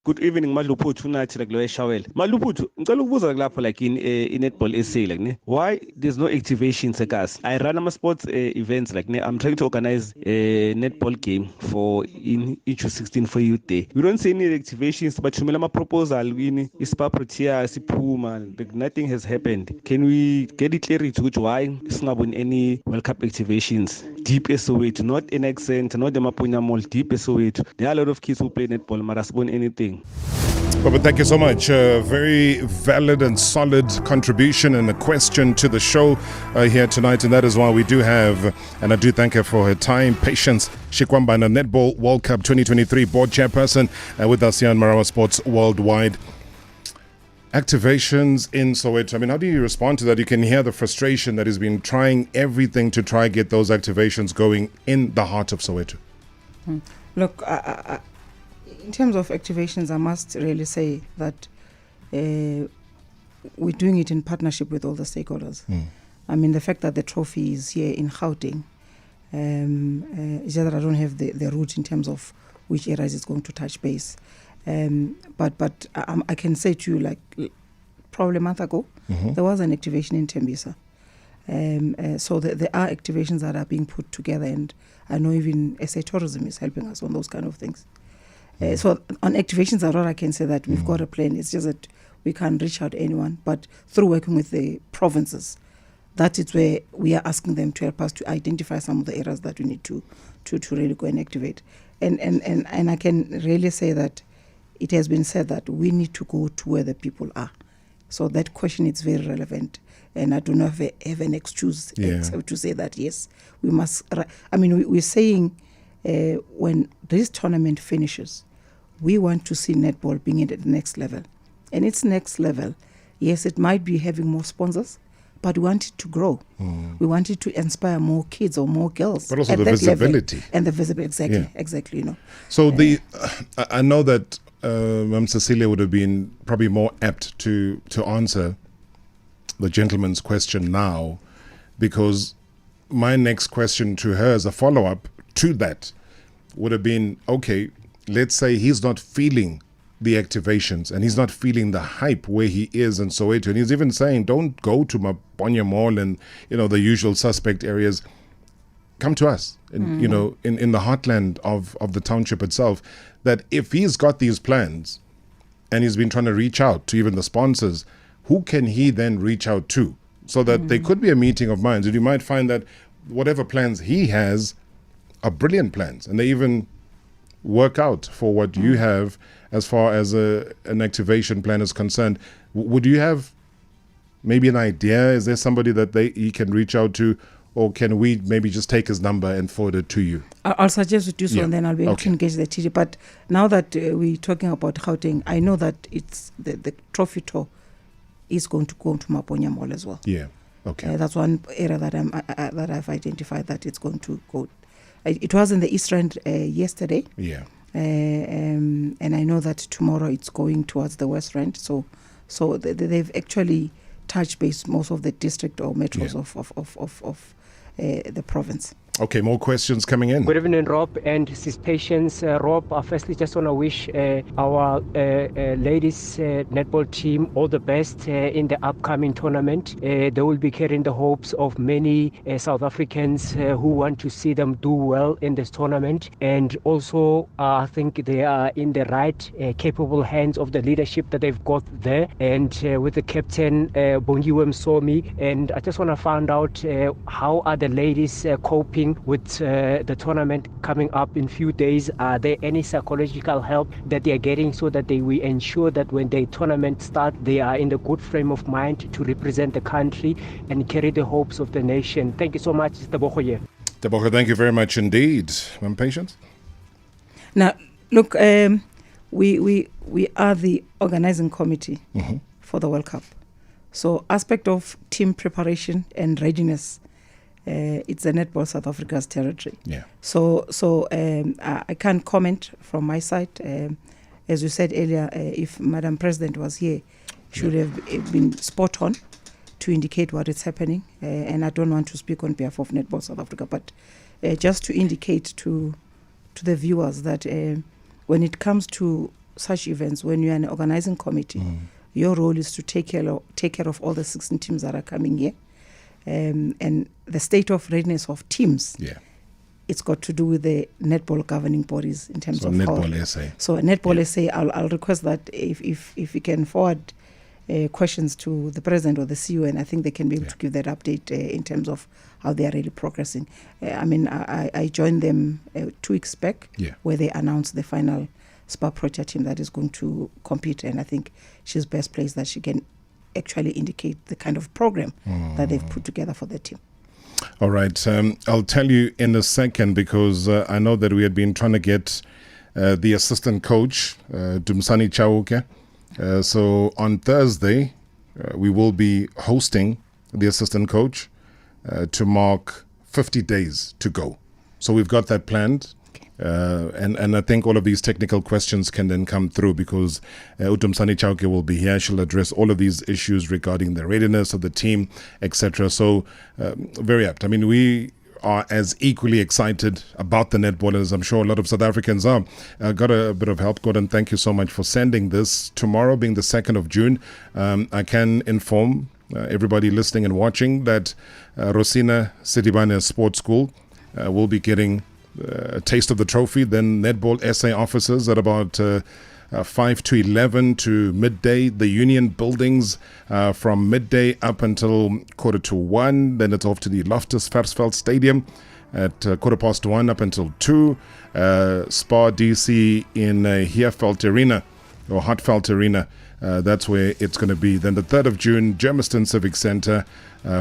Good evening, Maluputhu nathi la kulo eshawela. Maluputhu, ngicela ukubuza lapho like in Netball SA like ne. Why there's no activations ekas? I run ama sports events like ne. I'm trying to organize a netball game for in each 16 for youth day. We don't see any activations, but tumela ama proposal wini ispa protea siphuma, like nothing has happened. Can we get it clarity to why singaboni any World Cup activations? Deep Soweto, not in accent, not the Mapunya Mall, deep Soweto. There are a lot of kids who play netball, but I spawn anything. But thank you so much. Very valid and solid contribution and a question to the show here tonight. And that is why we do have, and I do thank her for her time, patience, Shikwambana, Netball World Cup 2023 Board Chairperson with us here on Marawa Sports Worldwide. Activations in Soweto. I mean, how do you respond to that? You can hear the frustration that he's been trying everything to try get those activations going in the heart of Soweto. Look, in terms of activations, I must really say that we're doing it in partnership with all the stakeholders. I mean, the fact that the trophy is here in Gauteng, it's just that I don't have the route in terms of which areas it's going to touch base. But I can say to you, like, probably a month ago, there was an activation in Tembisa. So there are activations that are being put together, and I know even SA Tourism is helping us on those kind of things. So on activations, I can say that we've got a plan. It's just that we can't reach out to anyone, but through working with the provinces, that is where we are asking them to help us to identify some of the areas that we need to really go and activate. And I can really say that it has been said that we need to go to where the people are. So that question is very relevant. And I do not have an excuse except to say that, yes, we must. I mean, we're saying when this tournament finishes, we want to see netball being at the next level. And its next level, yes, it might be having more sponsors, but we want it to grow. We want it to inspire more kids or more girls. But also the visibility. Level. And the visibility, exactly, you know. So I know that Cecilia would have been probably more apt to answer the gentleman's question now, because my next question to her as a follow-up to that would have been, okay, let's say he's not feeling the activations and he's not feeling the hype where he is in Soweto, and he's even saying, don't go to Maponya Mall and, you know, the usual suspect areas. Come to us, and, you know, in the heartland of the township itself. That if he's got these plans and he's been trying to reach out to even the sponsors, who can he then reach out to? So that there could be a meeting of minds, and you might find that whatever plans he has are brilliant plans, and they even work out for what you have as far as an activation plan is concerned. Would you have maybe an idea? Is there somebody that he can reach out to, or can we maybe just take his number and forward it to you? I'll suggest we do so, and then I'll be able to engage the TD. But now that we're talking about Gauteng, I know that it's the trophy tour is going to go to Maponya Mall as well. Yeah, okay. That's one area that that I've identified that it's going to go. It was in the East Rand yesterday. Yeah. And I know that tomorrow it's going towards the West Rand. So they've actually touched base most of the district or metros of the province. Okay, more questions coming in. Good evening, Rob and his patients. Rob, I firstly just want to wish our ladies netball team all the best in the upcoming tournament. They will be carrying the hopes of many South Africans who want to see them do well in this tournament. And also, I think they are in the right, capable hands of the leadership that they've got there. And with the captain, Bongiwe Msomi. And I just want to find out how are the ladies coping with the tournament coming up in few days. Are there any psychological help that they are getting so that we ensure that when the tournament starts, they are in the good frame of mind to represent the country and carry the hopes of the nation? Thank you so much, Tebogo here. Tebogo, thank you very much indeed. I'm patient. Now, look, we are the organizing committee for the World Cup. So aspect of team preparation and readiness, it's the Netball South Africa's territory. Yeah. So I can't comment from my side. As you said earlier, if Madam President was here, she would have been spot on to indicate what is happening. And I don't want to speak on behalf of Netball South Africa, but just to indicate to the viewers that when it comes to such events, when you're an organizing committee, your role is to take care of all the 16 teams that are coming here. And the state of readiness of teams, it's got to do with the netball governing bodies in terms of Netball SA. So Netball SA, I'll request that if we can forward questions to the president or the CEO, and I think they can be able to give that update in terms of how they are really progressing. I mean, I joined them 2 weeks back where they announced the final SPA Protea team that is going to compete, and I think she's best placed that she can actually indicate the kind of program that they've put together for their team. All right. I'll tell you in a second, because I know that we had been trying to get the assistant coach, Dumsani Chauke. So on Thursday, we will be hosting the assistant coach to mark 50 days to go. So we've got that planned. And I think all of these technical questions can then come through because Utumsani Chauke will be here. She'll address all of these issues regarding the readiness of the team, etc. So very apt. I mean, we are as equally excited about the netball as I'm sure a lot of South Africans are. Got a bit of help, Gordon. Thank you so much for sending this. Tomorrow being the 2nd of June, I can inform everybody listening and watching that Rosina Sidibane Sports School will be getting a taste of the trophy. Then Netball SA officers at about 5 to 11 to midday. The Union buildings from midday up until 1:45. Then it's off to the Loftus Versfeld Stadium at 1:15 up until 2. Spa DC in Heerveld Arena or Hartveld Arena. That's where it's going to be. Then the 3rd of June, Germiston Civic Centre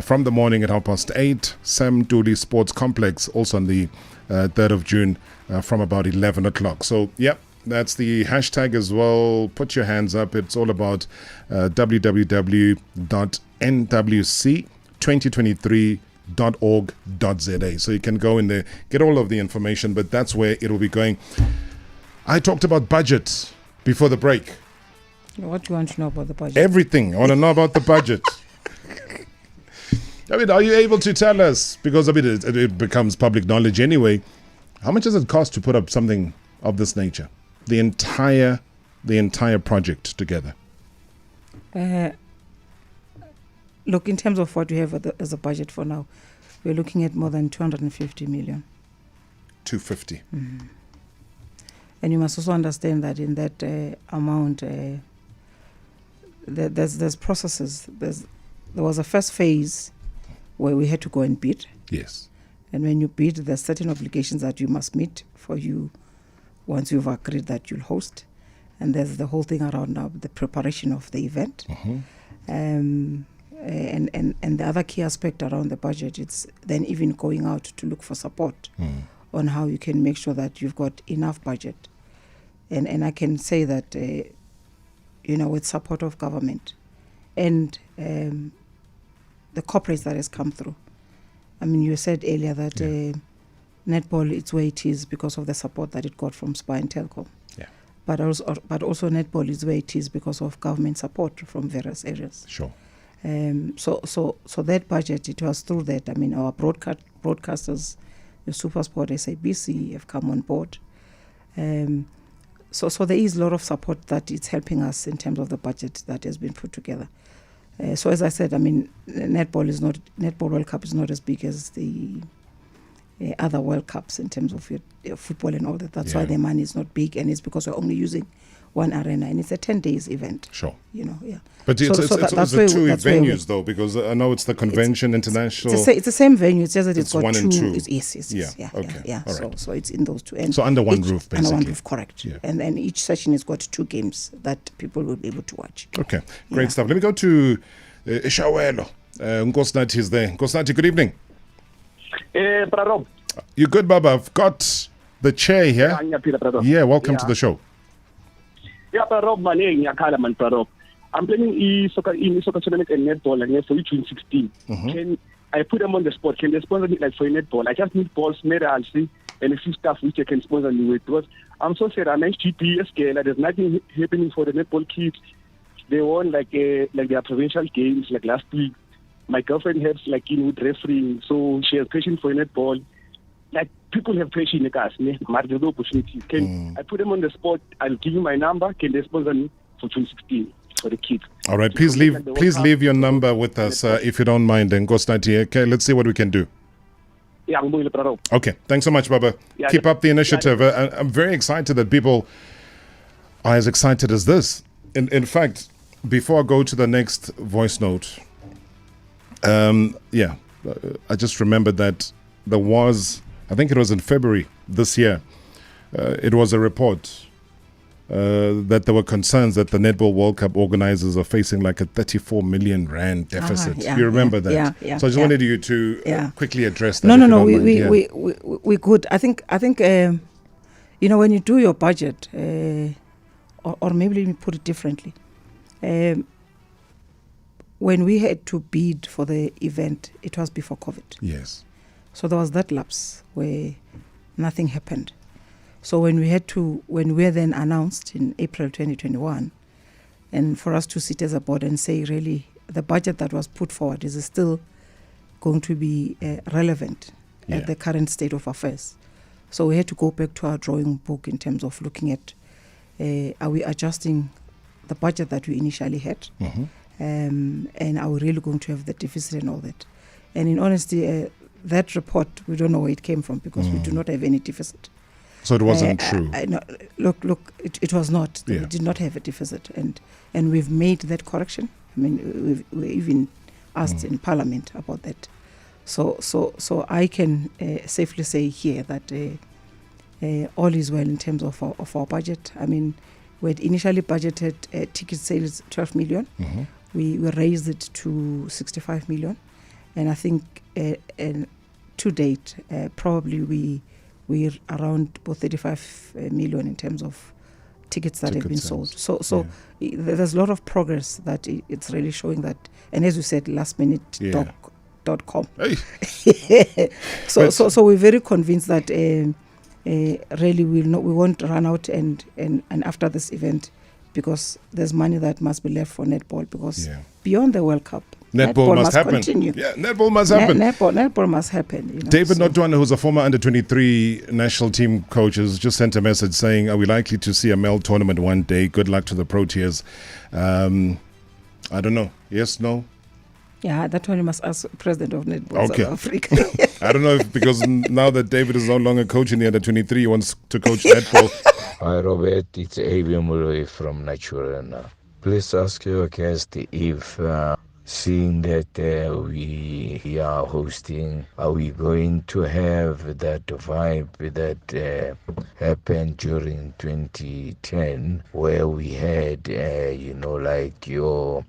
from the morning at 8:30. Sam Dooley Sports Complex also on the 3rd of June from about 11 o'clock. So, yep. That's the hashtag as well. Put your hands up. It's all about www.nwc2023.org.za. So you can go in there, get all of the information, but that's where it will be going. I talked about budget before the break. What do you want to know about the budget? Everything. I want to know about the budget. I mean, are you able to tell us? Because I mean, it becomes public knowledge anyway. How much does it cost to put up something of this nature? The entire project together. Look, in terms of what we have as a budget for now, we're looking at more than 250 million. 250. Mm-hmm. And you must also understand that in that amount, there's processes. There was a first phase where we had to go and bid. Yes. And when you bid, there's certain obligations that you must meet for you once you've agreed that you'll host. And there's the whole thing around now, the preparation of the event. Mm-hmm. And the other key aspect around the budget, it's then even going out to look for support on how you can make sure that you've got enough budget. And I can say that, with support of government and the corporates that has come through. I mean, you said earlier that netball, it's where it is because of the support that it got from SPA and Telkom. Yeah. But also netball is where it is because of government support from various areas. Sure. So that budget, it was through that. I mean, our broadcasters, the SuperSport, SABC have come on board. So there is a lot of support that it's helping us in terms of the budget that has been put together. So as I said, I mean, Netball World Cup is not as big as the other World Cups in terms of your football and all that. That's why the money is not big, and it's because we're only using one arena, and it's a 10 days event. Sure. But it's the two venues, though, because I know it's the convention, international. It's the same venue. It's just that it's got one two. And two. Yes. Yeah. Okay. Yeah. All right. So it's in those two. And so under one roof, basically. Under one roof, correct. Yeah. And then each session has got 2 games that people will be able to watch. Okay. Great stuff. Let me go to Ishawelo. Nkosinathi is there. Nkosinathi, good evening. Rob. You good, Baba? I've got the chair here. Yeah, welcome to the show. Yeah, Rob, man, Rob. I'm playing soccer tournament and netball and for June 16. Can I put them on the spot? Can they sponsor me like for netball? I just need balls, medals, and a few stuff which I can sponsor me with. Because I'm so sad. I'm HGP scale. There's nothing happening for the netball kids. They won like their provincial games like last week. My girlfriend helps like with refereeing, so she has passion for netball. Like people have passion in the cast, there's no opportunity. Can I put them on the spot? I'll give you my number. Can they sponsor me for 2016 for the kids? All right, please leave your number with us if you don't mind. And okay, let's see what we can do. Yeah, I'm going to Okay, thanks so much, Baba. Keep up the initiative. I'm very excited that people are as excited as this. In fact, before I go to the next voice note, I just remembered that there was, I think it was in February this year, it was a report that there were concerns that the Netball World Cup organizers are facing like a 34 million rand deficit. You remember that? Yeah. So I just wanted you to quickly address that. No. We could. I think. When you do your budget, or maybe let me put it differently. When we had to bid for the event, it was before COVID. Yes. So there was that lapse where nothing happened. So when we were then announced in April 2021, and for us to sit as a board and say, really, the budget that was put forward is still going to be relevant at the current state of affairs. So we had to go back to our drawing book in terms of looking at, are we adjusting the budget that we initially had? And are we really going to have the deficit and all that? And in honesty, that report, we don't know where it came from because we do not have any deficit. So it wasn't true? Look, it was not. We did not have a deficit. And we've made that correction. I mean, we even asked in Parliament about that. So I can safely say here that all is well in terms of our budget. I mean, we had initially budgeted ticket sales 12 million. We raised it to 65 million. And I think to date, probably we're around about 35 million in terms of tickets that have been sold. So there's a lot of progress that it's really showing that. And as you said, lastminute.com. So we're very convinced that really we won't run out and after this event, because there's money that must be left for netball, because beyond the World Cup, netball must happen. Continue. Yeah, netball must happen. Netball must happen. You know, David Notwana, who's a former under-23 national team coach, has just sent a message saying, are we likely to see a male tournament one day? Good luck to the Proteas. I don't know. Yes, no? Yeah, that one you must ask President of Netball South Africa. I don't know if because now that David is no longer coaching the under-23, he wants to coach netball. Hi Robert, it's Avian Mulway from Naturana. Please ask your guest if seeing that we are hosting, are we going to have that vibe that happened during 2010 where we had, like your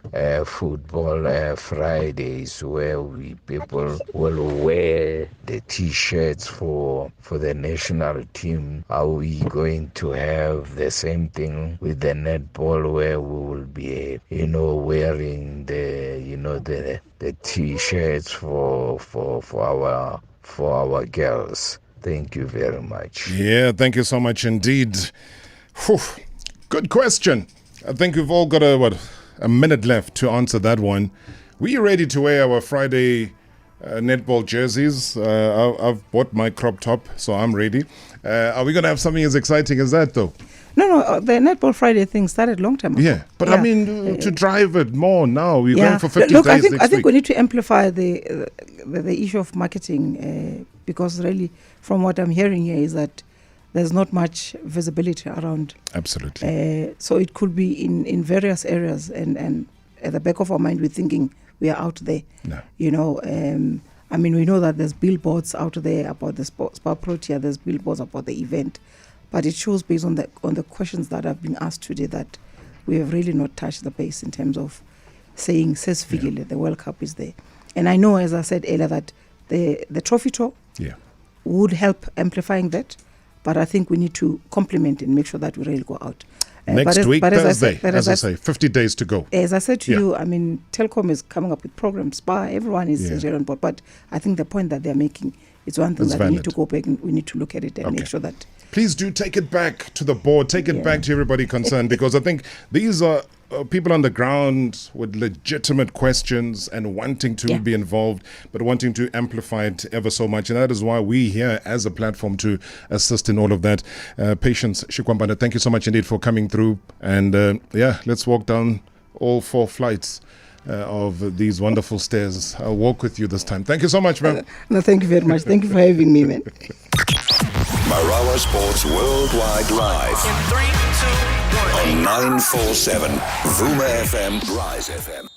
football Fridays where people will wear the t-shirts for the national team? Are we going to have the same thing with the netball where we will be, wearing the t-shirts for our girls? Thank you very much. Yeah, thank you so much indeed. Whew. Good question. I think we've all got a minute left to answer that one. We ready to wear our Friday netball jerseys? I've bought my crop top, so I'm ready. Are we going to have something as exciting as that, though? No, the Netball Friday thing started long time ago. Yeah, but I mean, to drive it more now, we're going for 50 Look, days I think we need to amplify the issue of marketing because really, from what I'm hearing here, is that there's not much visibility around. Absolutely. So it could be in various areas, and at the back of our mind, we're thinking we are out there. No. I mean, we know that there's billboards out there about the Spa Protea, there's billboards about the event. But it shows based on the questions that have been asked today that we have really not touched the base in terms of saying specifically the World Cup is there. And I know, as I said earlier, that the trophy tour would help amplifying that. But I think we need to complement and make sure that we really go out. Next week, Thursday, as I say, 50 days to go. As I said to you, I mean, Telkom is coming up with programs, Spa, everyone is on board. But I think the point that they're making is one thing that we need to go back and we need to look at it and make sure that... Please do take it back to the board, take it back to everybody concerned, because I think these are people on the ground with legitimate questions and wanting to be involved, but wanting to amplify it ever so much. And that is why we here as a platform to assist in all of that. Patience Shikwambana, thank you so much indeed for coming through. And let's walk down all 4 flights of these wonderful stairs. I'll walk with you this time. Thank you so much, man. No, thank you very much. Thank you for having me, man. Marawa Sports Worldwide Live. In 3, 2, 1. On 947 Vuma FM, Rise FM.